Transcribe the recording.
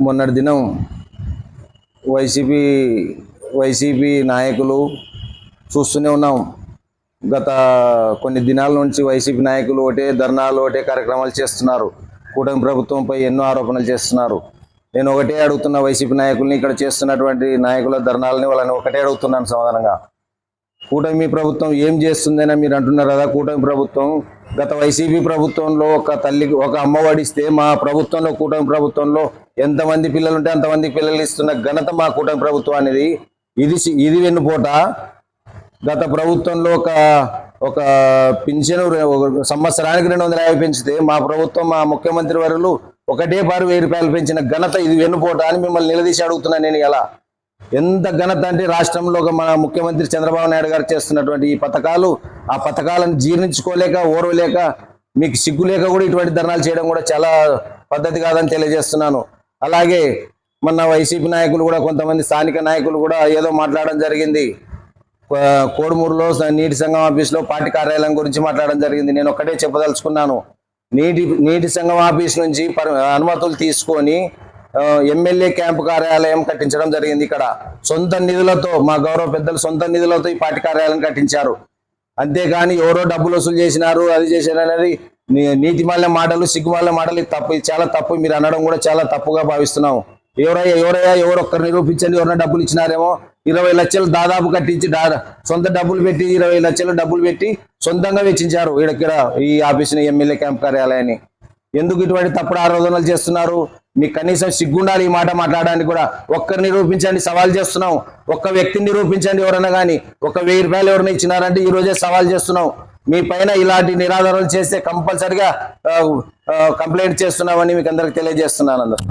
మొన్నటి దినం వైసీపీ నాయకులు చూస్తూనే ఉన్నాం. గత కొన్ని దినాల నుంచి వైసీపీ నాయకులు ఒకటే ధర్నాలు, ఒకటే కార్యక్రమాలు చేస్తున్నారు. కూటమి ప్రభుత్వంపై ఎన్నో ఆరోపణలు చేస్తున్నారు. నేను ఒకటే అడుగుతున్న వైసీపీ నాయకుల్ని, ఇక్కడ చేస్తున్నటువంటి నాయకుల ధర్నాలని వాళ్ళని ఒకటే అడుగుతున్నాను సమాధానంగా. కూటమి ప్రభుత్వం ఏం చేస్తుందని మీరు అంటున్నారు కదా. కూటమి ప్రభుత్వం గత వైసీపీ ప్రభుత్వంలో ఒక తల్లికి ఒక అమ్మఒడిస్తే, మా ప్రభుత్వంలో కూటమి ప్రభుత్వంలో ఎంతమంది పిల్లలు ఉంటే అంతమంది పిల్లలు ఇస్తున్న ఘనత మా కూటమి ప్రభుత్వం అనేది. ఇది వెన్నుపోట. గత ప్రభుత్వంలో ఒక పింఛను సంవత్సరానికి 250 పెంచితే, మా ప్రభుత్వం మా ముఖ్యమంత్రి వర్యులు ఒకటే 1000 రూపాయలు పెంచిన ఘనత ఇది వెన్నుపోట అని మిమ్మల్ని నిలదీసి అడుగుతున్నాను నేను. ఎలా ఎంత ఘనత అంటే రాష్ట్రంలో మన ముఖ్యమంత్రి చంద్రబాబు నాయుడు గారు చేస్తున్నటువంటి ఈ పథకాలు, ఆ పథకాలను జీర్ణించుకోలేక, ఓర్వలేక, మీకు సిగ్గు లేక కూడా ఇటువంటి ధర్నాలు చేయడం కూడా చాలా పద్ధతి కాదని తెలియజేస్తున్నాను. అలాగే మొన్న వైసీపీ నాయకులు కూడా, కొంతమంది స్థానిక నాయకులు కూడా ఏదో మాట్లాడడం జరిగింది. కోడుమూరులో నీటి సంఘం ఆఫీస్లో పార్టీ కార్యాలయం గురించి మాట్లాడడం జరిగింది. నేను ఒక్కటే చెప్పదలుచుకున్నాను. నీటి సంఘం ఆఫీస్ నుంచి అనుమతులు తీసుకొని ఎమ్మెల్యే క్యాంపు కార్యాలయం కట్టించడం జరిగింది. ఇక్కడ సొంత నిధులతో, మా గౌరవ పెద్దలు సొంత నిధులతో ఈ పార్టీ కార్యాలయం కట్టించారు. అంతేగాని ఎవరో డబ్బులు వసూలు చేసినారు, అది చేశారు అనేది నీతిమాల మాటలు, సిగ్గుమాల మాటలు తప్పు. ఇది చాలా తప్పు. మీరు అనడం కూడా చాలా తప్పుగా భావిస్తున్నాము. ఎవరొక్కరు నిరూపించండి. ఎవరైనా డబ్బులు ఇచ్చినారేమో. 20 లక్షలు దాదాపు కట్టించి సొంత డబ్బులు పెట్టి 20 లక్షలు డబ్బులు పెట్టి సొంతంగా వెచ్చించారు ఇక్కడ ఈ ఆఫీసుని, ఎమ్మెల్యే క్యాంప్ కార్యాలయాన్ని. ఎందుకు ఇటువంటి తప్పుడు ఆరోపణలు చేస్తున్నారు? మీకు కనీసం సిగ్గుండాలి ఈ మాట మాట్లాడడానికి కూడా. ఒక్కరిని నిరూపించండి, సవాల్ చేస్తున్నాం. ఒక్క వ్యక్తిని నిరూపించండి. ఎవరైనా కానీ 1000 రూపాయలు ఎవరైనా ఇచ్చినారంటే ఈ రోజే సవాల్ చేస్తున్నాం. మీ పైన ఇలాంటి నిరాధారాలు చేస్తే కంపల్సరిగా కంప్లైంట్ చేస్తున్నామని మీకు అందరికి తెలియజేస్తున్నాను. అందరూ